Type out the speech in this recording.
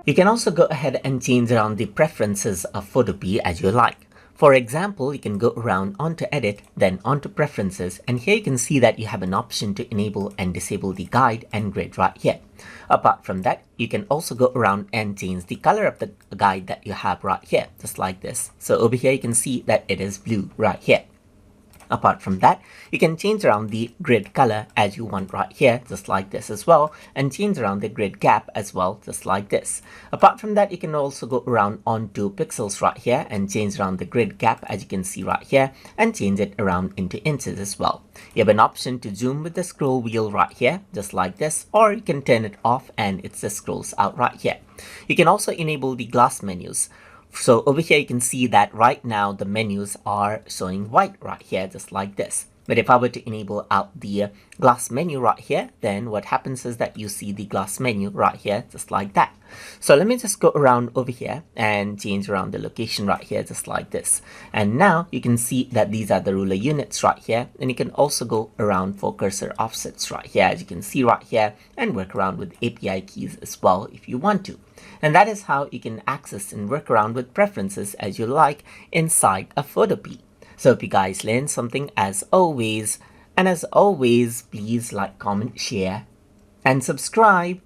You can also go ahead and change around the preferences of Photopea as you like. For example, you can go around onto edit, then onto preferences, and here you can see that you have an option to enable and disable the guide and grid right here. Apart from that, you can also go around and change the color of the guide that you have right here, just like this. So over here you can see that it is blue right here. Apart from that, you can change around the grid color as you want right here, just like this as well, and change around the grid gap as well, just like this. Apart from that, you can also go around onto pixels right here and change around the grid gap as you can see right here, and change it around into inches as well. You have an option to zoom with the scroll wheel right here, just like this, or you can turn it off and it just scrolls out right here. You can also enable the glass menus. So over here you can see that right now the menus are showing white right here, just like this. But if I were to enable out the glass menu right here, then what happens is that you see the glass menu right here, just like that. So let me just go around over here and change around the location right here, just like this. And now you can see that these are the ruler units right here. And you can also go around for cursor offsets right here, as you can see right here, and work around with API keys as well if you want to. And that is how you can access and work around with preferences as you like inside a Photopea. So if you guys learned something as always, and as always, please like, comment, share, and subscribe.